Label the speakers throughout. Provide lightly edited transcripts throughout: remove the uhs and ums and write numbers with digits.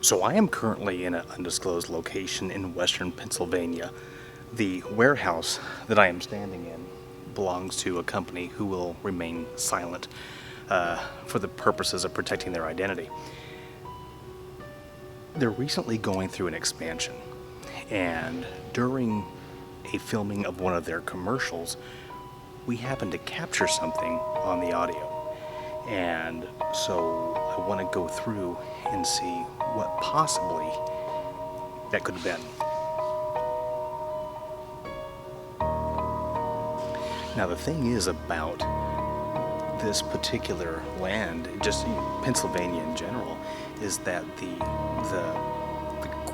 Speaker 1: So I am currently in an undisclosed location in western Pennsylvania. The warehouse that I am standing in belongs to a company who will remain silent for the purposes of protecting their identity. They're recently going through an expansion, and during a filming of one of their commercials, we happened to capture something on the audio. And so I want to go through and see what possibly that could have been. Now the thing is about this particular land, just Pennsylvania in general, is that the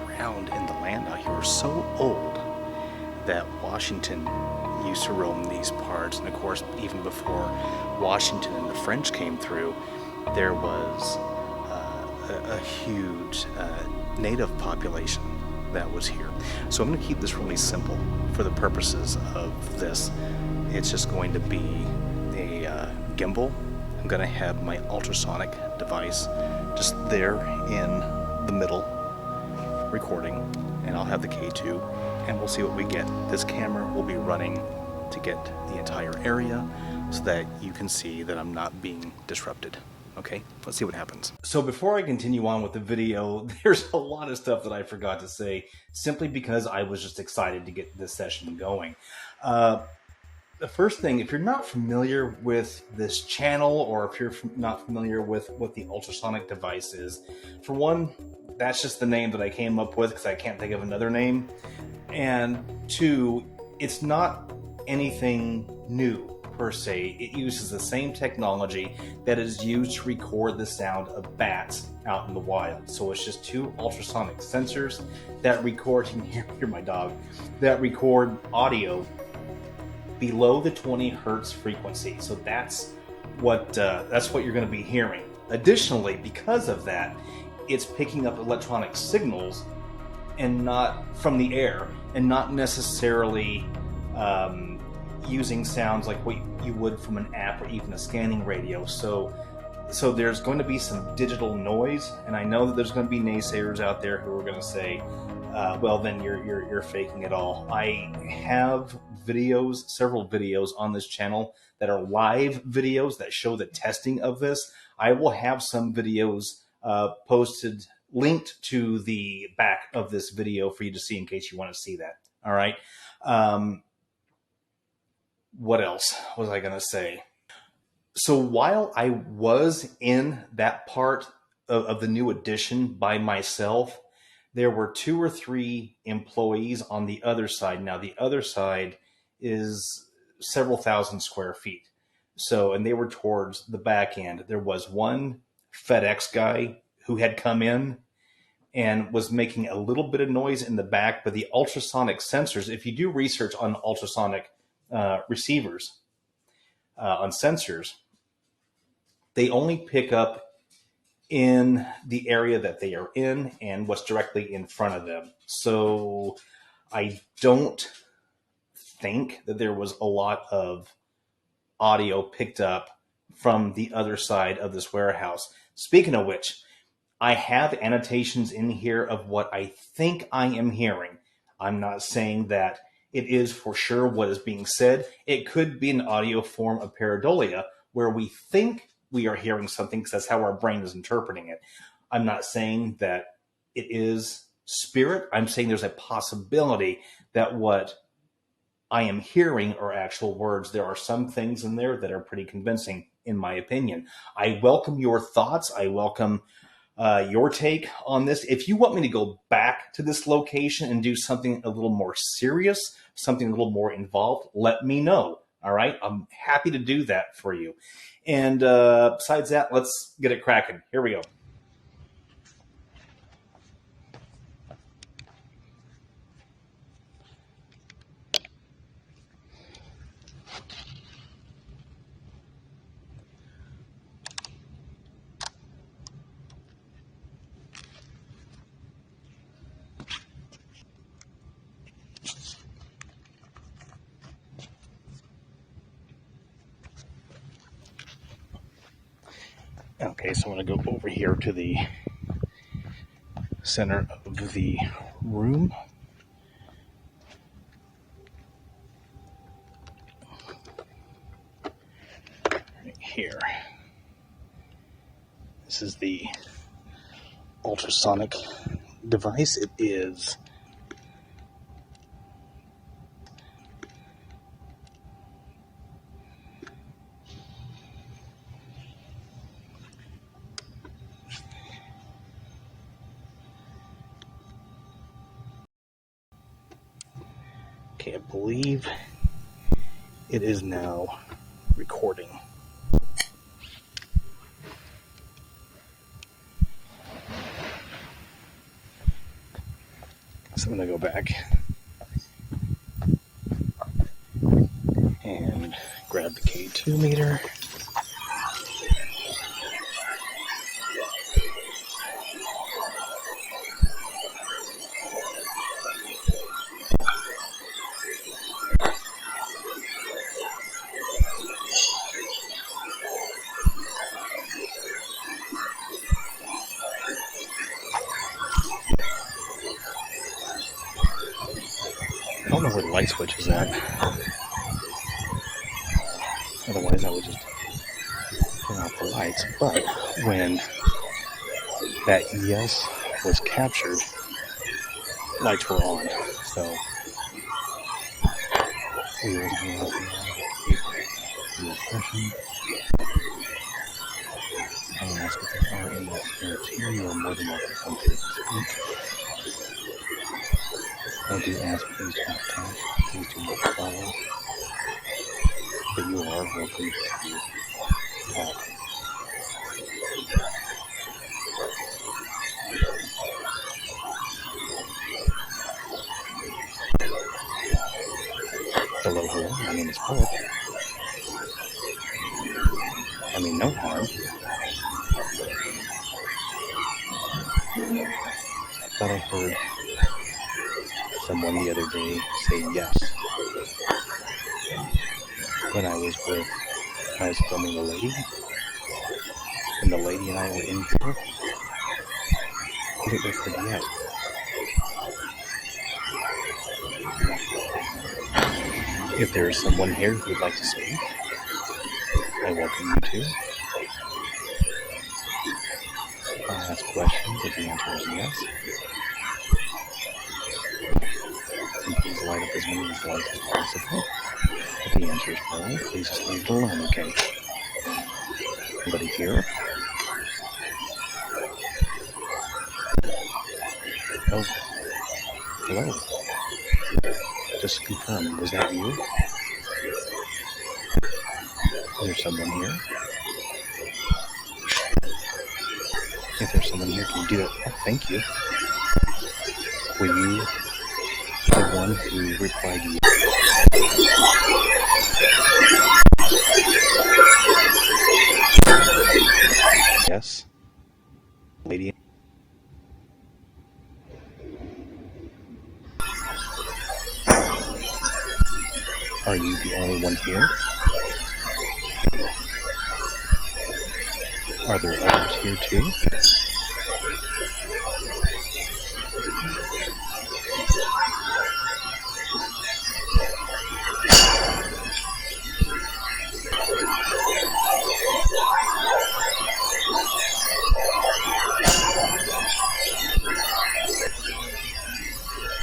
Speaker 1: ground and the land out here are so old that Washington used to roam these parts, and of course even before Washington and the French came through, there was a huge native population that was here. So I'm going to keep this really simple for the purposes of this. It's just going to be a gimbal. I'm going to have my ultrasonic device just there in the middle recording, and I'll have the K2, and we'll see what we get. This camera will be running to get the entire area so that you can see that I'm not being disrupted. Okay, let's see what happens. So before I continue on with the video, there's a lot of stuff that I forgot to say simply because I was just excited to get this session going. The first thing, if you're not familiar with this channel, or if you're not familiar with what the ultrasonic device is, for one, that's just the name that I came up with because I can't think of another name. And two, it's not anything new per se. It uses the same technology that is used to record the sound of bats out in the wild. So it's just two ultrasonic sensors that record, you can hear my dog, that record audio below the 20 hertz frequency. So that's what you're going to be hearing. Additionally, because of that, it's picking up electronic signals and not from the air, and not necessarily using sounds like what you would from an app or even a scanning radio. So there's going to be some digital noise, and I know that there's going to be naysayers out there who are going to say, well, then you're faking it all. I have videos, several videos on this channel that are live videos that show the testing of this. I will have some videos posted, linked to the back of this video for you to see in case you want to see that. All right. What else was I going to say? So while I was in that part of the new addition by myself, there were 2 or 3 employees on the other side. Now, the other side is several thousand square feet. So, and they were towards the back end. There was one FedEx guy who had come in and was making a little bit of noise in the back, but the ultrasonic sensors, if you do research on ultrasonic receivers, on sensors, they only pick up in the area that they are in and what's directly in front of them. So I don't think that there was a lot of audio picked up from the other side of this warehouse. Speaking of which, I have annotations in here of what I think I am hearing. I'm not saying that it is for sure what is being said. It could be an audio form of pareidolia where we think we are hearing something because that's how our brain is interpreting it. I'm not saying that it is spirit. I'm saying there's a possibility that what I am hearing are actual words. There are some things in there that are pretty convincing, in my opinion. I welcome your thoughts. I welcome your take on this. If you want me to go back to this location and do something a little more serious, something a little more involved, let me know. All right. I'm happy to do that for you. And besides that, let's get it cracking. Here we go. Okay, so I'm going to go over here to the center of the room. Right here. This is the ultrasonic device. It is okay, I believe it is now recording. So I'm going to go back and grab the K2 meter. I don't know where the light switch is at. Otherwise I would just turn off the lights. But when that yes was captured, lights were on. So we were going to the question. I will ask if there are any spirits here. You are more than welcome to come to speak. I do ask please do not touch, please do not follow, but you are welcome to talk. Hello, my name is Philip. I mean no harm. I thought I heard someone the other day say yes when I was filming the lady, and the lady and I were in here, and it was the yes. If there is someone here who would like to speak, I welcome you to. I'll ask questions if the answer is yes. And please light up as many lights as possible. If the answer is no, please just leave it alone, okay? Anybody here? Oh, hello. Just to confirm, was that you? Is there someone here? If there's someone here, can you do that? Oh, thank you. Were you the one who replied to you? Yes? Lady? Are you the only one here? Are there others here too?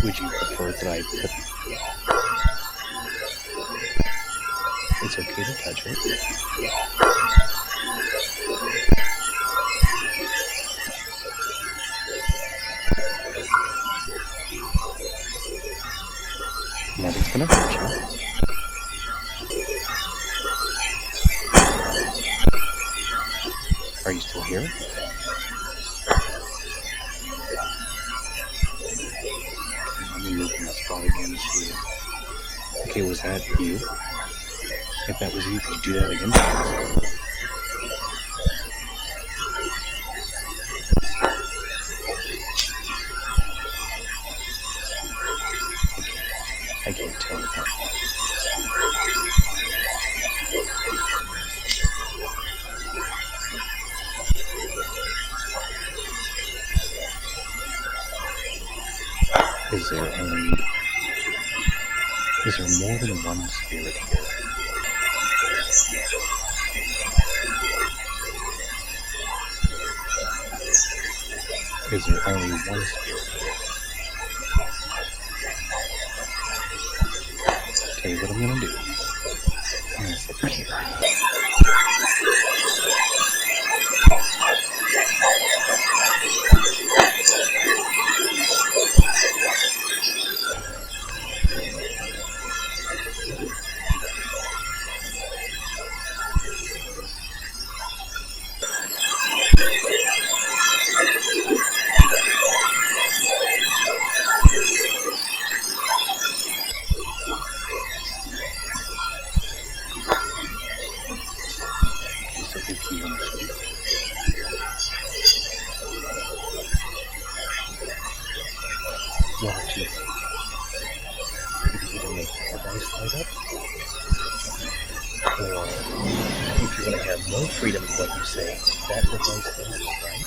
Speaker 1: Would you prefer that I put... It's okay to touch it. Nothing's gonna hurt you. Are you still here? Let me move my spot again to see. Okay, was that you? If that was you, could you do that again? I can't tell that. Is there more than one spirit here? Is there only one spirit here? Tell you what I'm gonna do. I'm gonna sit right here. So if you want to speak, what would you say? Would you make a device light up? Or if you're going to have more freedom in what you say, that device that is right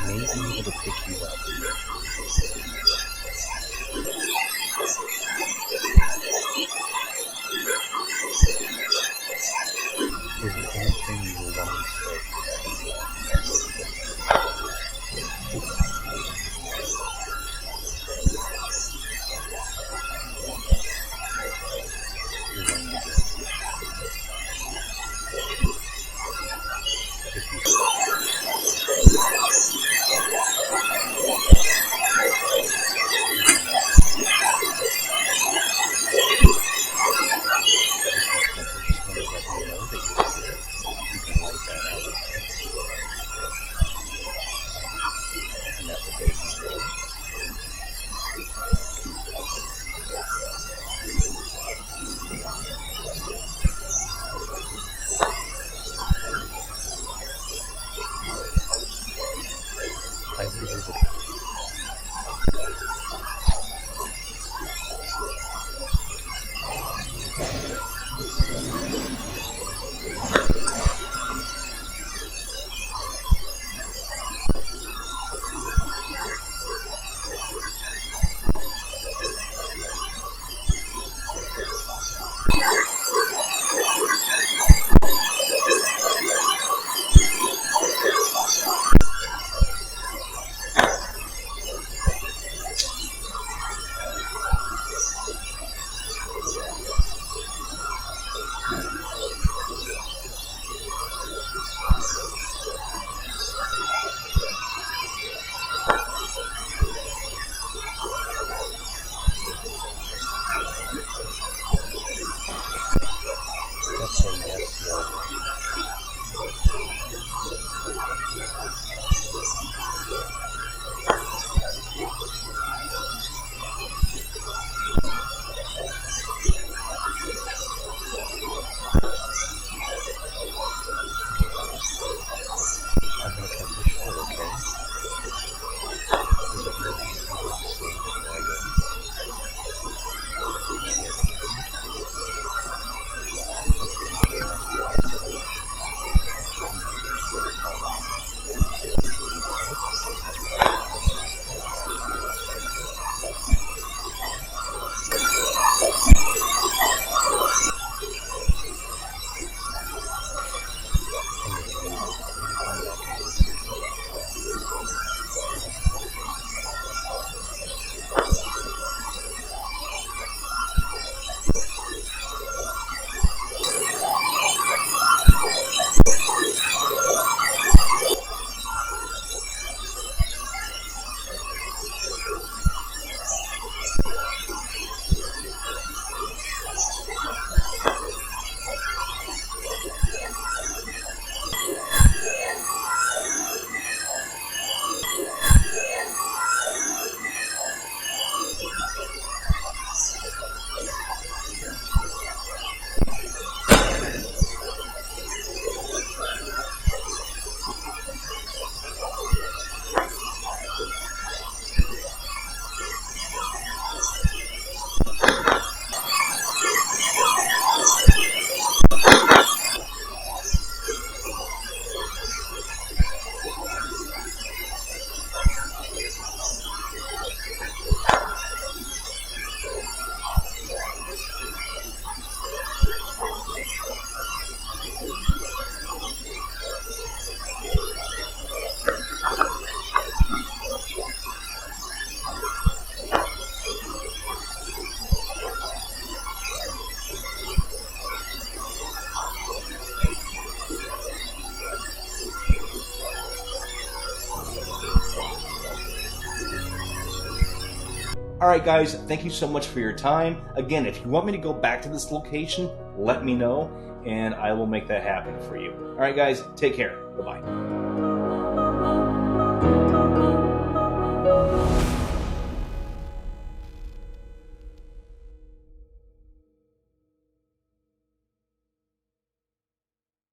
Speaker 1: may be able to pick you up. Is there anything you will want to say? You're going to do it. If you just want to let me know that you're here, you can light that up, and that will go easily. I will visit you.
Speaker 2: All right, guys, thank you so much for your time. Again, if you want me to go back to this location, let me know, and I will make that happen for you. All right, guys, take care. Bye-bye.